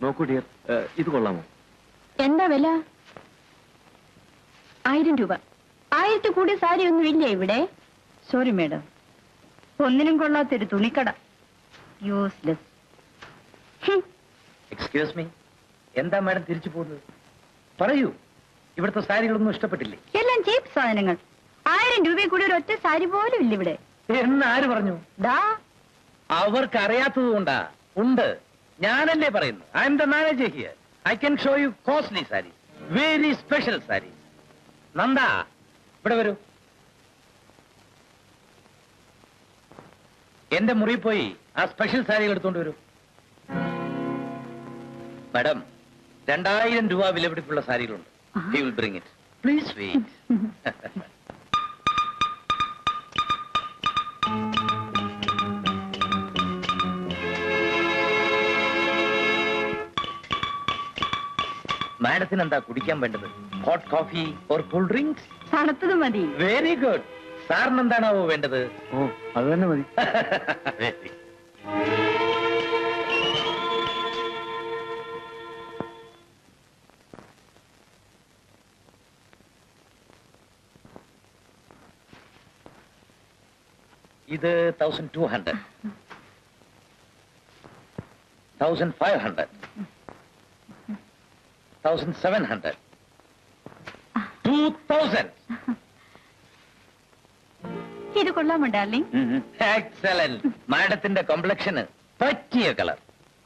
നോക്കൂ ഡിയർ, ഇത് കൊള്ളാമോ? എന്താ വില? 1000 രൂപ. 1000 കൂടിയ സാരി ഒന്നും ഇല്ല ഇവിടെ. സോറി മേഡം, ഒന്നിനും കൊള്ളാത്തൊരു തുണിക്കട. യൂസ്ലെസ്. എക്സ്ക്യൂസ് മീ, എന്താ മാഡം തിരിച്ചു പോകുന്നത്? പറയൂ, ഇവിടുത്തെ സാരികളൊന്നും ഇഷ്ടപ്പെട്ടില്ലേ? എല്ലാം ചീപ്പ് സാധനങ്ങൾ. 1000 രൂപയിൽ കൂടി ഒരു ഒറ്റ സാരി പോലും ഇല്ല ഇവിടെ. എന്നാര് പറഞ്ഞു? ദാ അവർക്ക് അറിയാത്തത് കൊണ്ടാ. ഉണ്ട്, ഞാനല്ലേ പറയുന്നു. I M the manager here. I can show you costly sari, very special sari. Nanda, ഇവിടെ വരൂ. എന്റെ മുറി പോയി ആ സ്പെഷ്യൽ സാരികൾ എടുത്തോണ്ട് വരൂ. മാഡം, 2000 രൂപ വിലപിടിപ്പുള്ള സാരികളുണ്ട്. He will bring it. Please wait. മാഡത്തിന് എന്താ കുടിക്കാൻ വേണ്ടത്? Hot coffee or cool drinks? തണുത്തത് മതി. Very good. സാറിന് എന്താണാവോ വേണ്ടത്? ഓ, അത് തന്നെ മതി. ഇത് 1200, 1500, 1700, 2000. ഇത് കൊള്ളാമോ ഡാർലിംഗ്? എക്സലന്റ്. മാഡത്തിന്റെ കോംപ്ലക്ഷന് പറ്റിയ കളർ.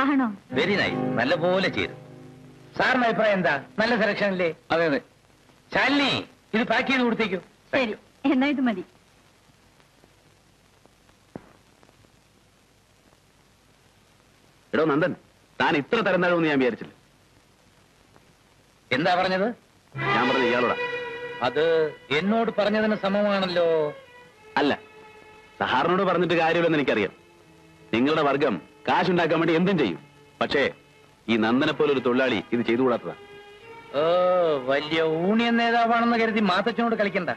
ആണോ? Very nice. നല്ലപോലെ ചേരും. സാറിന്റെ അഭിപ്രായം എന്താ? നല്ല സെലക്ഷൻ അല്ലേ? അതെ അതെ. ശാലിനി, ഇത് പാക്ക് ചെയ്ത് കൊടുത്തേക്കൂ. ശരി, എന്നാ ഇത് മതി. എടോ നന്ദൻ, താൻ ഇത്ര തരം താഴുമെന്ന് ഞാൻ വിചാരിച്ചില്ല. എന്താ പറഞ്ഞത്? ഞാൻ പറഞ്ഞത് ഇയാളോടാ. അത് എന്നോട് പറഞ്ഞതിന് സമമാണല്ലോ. അല്ല, സഹാറിനോട് പറഞ്ഞിട്ട് കാര്യമില്ലെന്ന് എനിക്കറിയാം. നിങ്ങളുടെ വർഗം കാശുണ്ടാക്കാൻ വേണ്ടി എന്തും ചെയ്യും. പക്ഷേ ഈ നന്ദനെ പോലെ ഒരു തൊഴിലാളി ഇത് ചെയ്തുകൂടാത്തതാ. ഓ, വലിയ യൂണിയൻ നേതാവാണെന്ന് കരുതി മാത്തച്ഛനോട് കളിക്കണ്ട.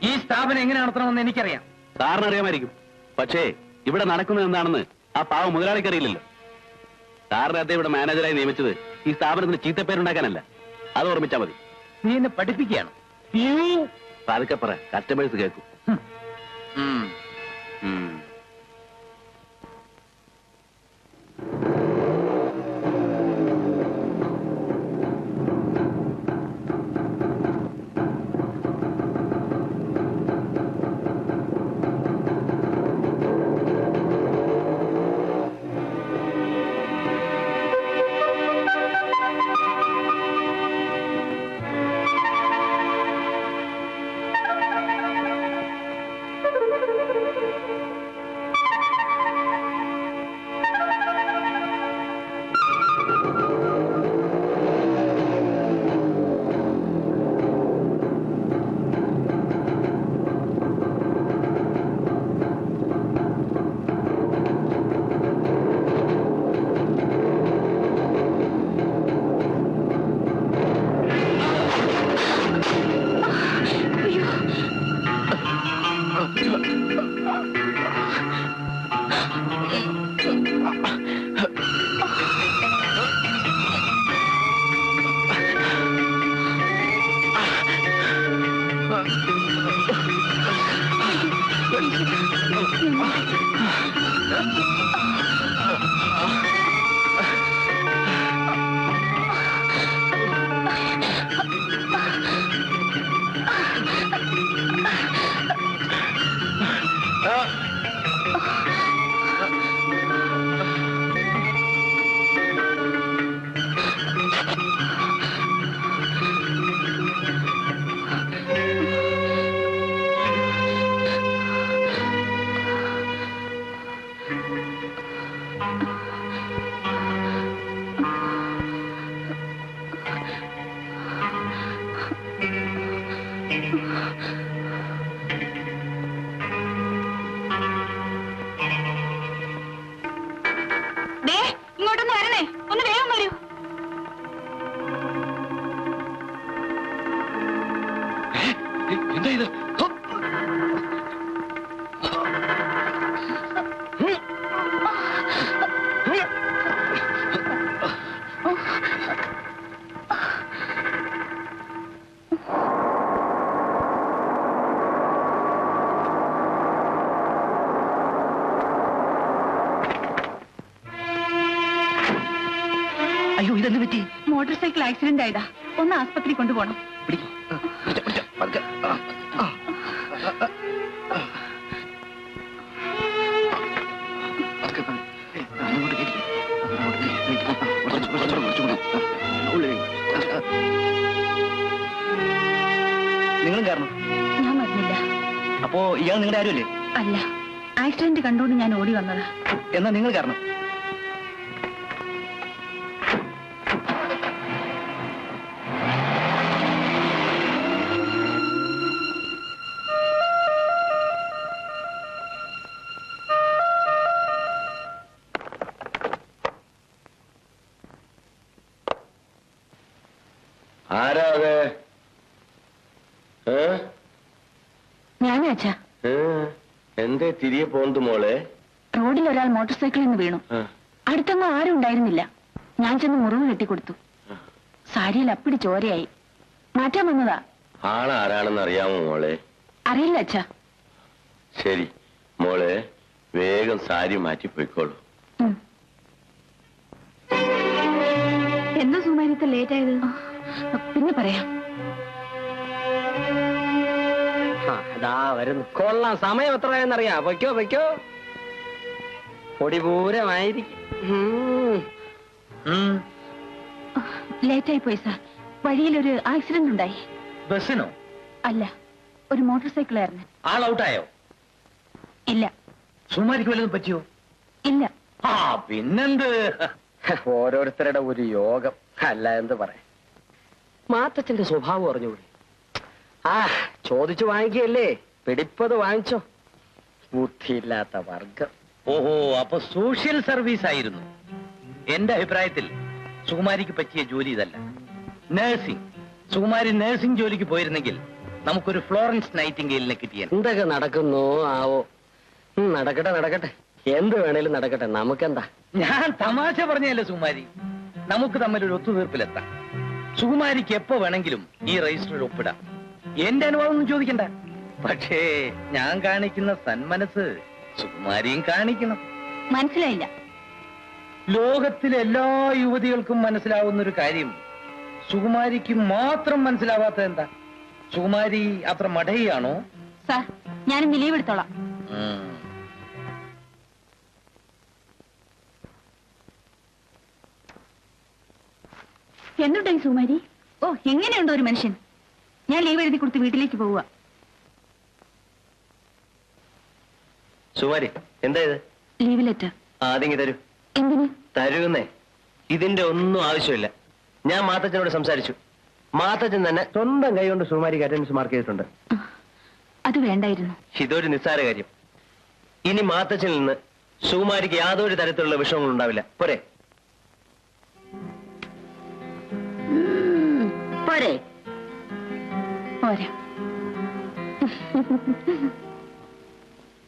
ഈ സ്ഥാപനം എങ്ങനെ നടത്തണമെന്ന് എനിക്കറിയാം. സാറിന് അറിയാമായിരിക്കും. പക്ഷേ ഇവിടെ നടക്കുന്നത് എന്താണെന്ന് ആ പാവ മുതലാളിക്കറിയില്ലല്ലോ. സാറിനെ അദ്ദേഹം ഇവിടെ മാനേജറായി നിയമിച്ചത് ഈ സ്ഥാപനത്തിന് ചീത്തപ്പേരുണ്ടാക്കാനല്ല. അത് ഓർമ്മിച്ചാൽ മതി. നീ എന്നെ പഠിപ്പിക്കുകയാണ്. പതുക്കെ പറ, കസ്റ്റമേഴ്സ് കേൾക്കും. അയ്യോ ഇതെന്ത് പറ്റി? മോട്ടോർ സൈക്കിൾ ആക്സിഡന്റ് ആയതാ. ഒന്ന് ആസ്പത്രി കൊണ്ടുപോകണം. പിടിക്കോ. പിടിച്ചോ, പതുക്കെ. പതുക്കെ, അങ്ങോട്ട് കയറ്റി. നിങ്ങളും കാരണം? ഞാൻ വരുന്നില്ല. അപ്പോ ഇയാൾ നിങ്ങളുടെ ആരുമല്ലേ? അല്ല, ആക്സിഡന്റ് കണ്ടുകൊണ്ട് ഞാൻ ഓടി വന്നതാ. എന്നാ നിങ്ങൾ കാരണം? ആരാ അത്? ഞാനാ അച്ഛാ. എന്തേ തിരികെ പോന്തു മോളെ? റോഡിൽ ഒരാൾ മോട്ടോർ സൈക്കിളിൽ നിന്ന് വീണു. അടുത്തൊന്നും ആരും ഉണ്ടായിരുന്നില്ല. ഞാൻ ചെന്ന് മുറിവ് കെട്ടിക്കൊടുത്തു. സാരിയിൽ അപ്പിടി ചോരയായി. മാറ്റാൻ വന്നതാ. ആളാരാണെന്ന് അറിയാമോ മോളെ? അറിയില്ല അച്ഛാ. ശരി മോളെ, വേഗം സാരി മാറ്റി പോയിക്കോളൂ. എന്താ സുമാരിത്തെ ലേറ്റ് ആയത്? പിന്നെ പറയാം. വരുന്നു. കൊള്ളാം. സമയം എത്രയെന്നറിയാ? വയ്ക്കോ വയ്ക്കോ. പൊടിപൂരമായിരിക്കും. ലേറ്റ് ആയി പോയി സാർ. വഴിയിലൊരു ആക്സിഡന്റ് ഉണ്ടായി. ബസ്സിനോ? അല്ല, ഒരു മോട്ടോർ സൈക്കിളായിരുന്നു. ആൾ ഔട്ടായോ? ഇല്ല. സുമാരിക്ക് വല്ലതും പറ്റിയോ? ഇല്ല. ആ പിന്നെന്ത്, ഓരോരുത്തരുടെ ഒരു യോഗം. അല്ല എന്ത് പറയാ. മാത്തച്ഛന്റെ സ്വഭാവം അറിഞ്ഞൂടെ? ആ ചോദിച്ചു വാങ്ങിക്കല്ലേ, പിടിപ്പത് വാങ്ങിച്ചോ. ബുദ്ധിയില്ലാത്ത വർഗം. ഓഹോ, അപ്പൊ സോഷ്യൽ സർവീസ് ആയിരുന്നു. എന്റെ അഭിപ്രായത്തിൽ സുകുമാരിക്ക് പറ്റിയ ജോലി ഇതല്ല, നഴ്സിംഗ്. സുകുമാരി നഴ്സിംഗ് ജോലിക്ക് പോയിരുന്നെങ്കിൽ നമുക്കൊരു ഫ്ലോറൻസ് നൈറ്റിംഗേലിനെ കിട്ടിയ. എന്തൊക്കെ നടക്കുന്നു ആവോ. നടക്കട്ടെ നടക്കട്ടെ, എന്ത് വേണേലും നടക്കട്ടെ, നമുക്കെന്താ. ഞാൻ തമാശ പറഞ്ഞല്ലേ സുകുമാരി. നമുക്ക് തമ്മിൽ ഒരു ഒത്തുതീർപ്പിലെത്താം. സുകുമാരിക്ക് എപ്പോ വേണമെങ്കിലും ഈ രജിസ്റ്ററിൽ ഒപ്പിടാം. എന്റെ അനുഭവം ഒന്നും ചോദിക്കണ്ട. പക്ഷേ ഞാൻ കാണിക്കുന്ന സന്മനസ് സുകുമാരിയും കാണിക്കണം. മനസ്സിലായില്ല. ലോകത്തിലെ എല്ലാ യുവതികൾക്കും മനസ്സിലാവുന്ന ഒരു കാര്യം സുകുമാരിക്ക് മാത്രം മനസ്സിലാവാത്ത എന്താ? സുകുമാരി അത്ര മടയാണോ? സാർ, ഞാനിന്ന് ലീവ് എടുത്തോളാം. എന്തുണ്ടായി സുകുമാരി? ഓ, എങ്ങനെയുണ്ടോ ഒരു മനുഷ്യൻ? ഞാൻ ലീവ് എഴുതി കൊടുത്ത് വീട്ടിലേക്ക് പോവുക. സുമാരി, എന്താ ഇത്? Leave letter. ആദ്യം തരൂ. എന്തിന്? തരൂന്നേ. ഇതിന്റെ ഒന്നും ആവശ്യമില്ല. ഞാൻ മാത്തച്ഛനോട് സംസാരിച്ചു. മാത്തച്ഛൻ തന്നെ സ്വന്തം കൈ കൊണ്ട് സുമാരിക്ക് അറ്റൻഡൻസ് മാർക്ക് ചെയ്തിട്ടുണ്ട്. അത് വേണ്ടായിരുന്നു. ഇതൊരു നിസ്സാര കാര്യം. ഇനി മാത്തച്ഛനിൽ നിന്ന് സുകുമാരിക്ക് യാതൊരു തരത്തിലുള്ള വിഷമങ്ങളും ഉണ്ടാവില്ല. പോരെ? പോരെ? പോരാ.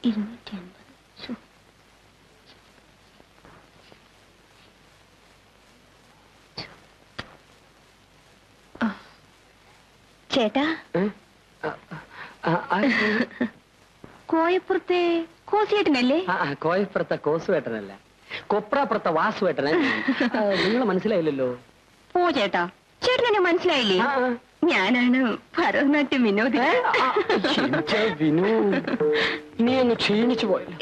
250. ചേട്ടാ, കോയപ്പുറത്തെ കോസിയേട്ടനല്ലേ? കോയപ്പുറത്തെ കോസുവേട്ടനല്ല, കൊപ്രാപ്പുറത്തെ വാസുവേട്ടനെ. നിങ്ങൾ മനസ്സിലായില്ലല്ലോ. ഓ ചേട്ടാ, ചേട്ടനെ മനസ്സിലായില്ലേ? ഞാനാണ് ഭരതനാട്യം വിനോദി. വിനു, നീ അങ്ങ് ക്ഷീണിച്ചു പോയല്ലോ.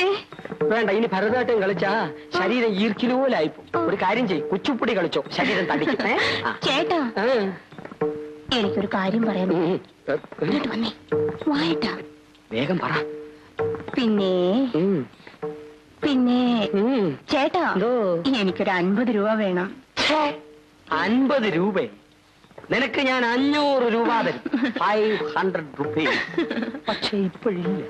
വേണ്ട, ഇനി ഭരതനാട്യം കളിച്ചാ ശരീരം ഈർക്കിലോലായിപ്പോ. ഒരു കാര്യം ചെയ്യ്, കുച്ചുപ്പുടി കളിച്ചോ, ശരീരം തടിക്കും. ചേട്ടാ, എനിക്കൊരു കാര്യം പറയാൻ. വന്നേ, വായിട്ടാ. വേഗം പറ. പിന്നെ പിന്നെ ചേട്ടാ, എനിക്കൊരു 50 രൂപ വേണം. 50 രൂപ? നിനക്ക് ഞാൻ 500 രൂപ തരും. 500 റുപ്പീസ്. പക്ഷെ ഇപ്പോഴില്ല.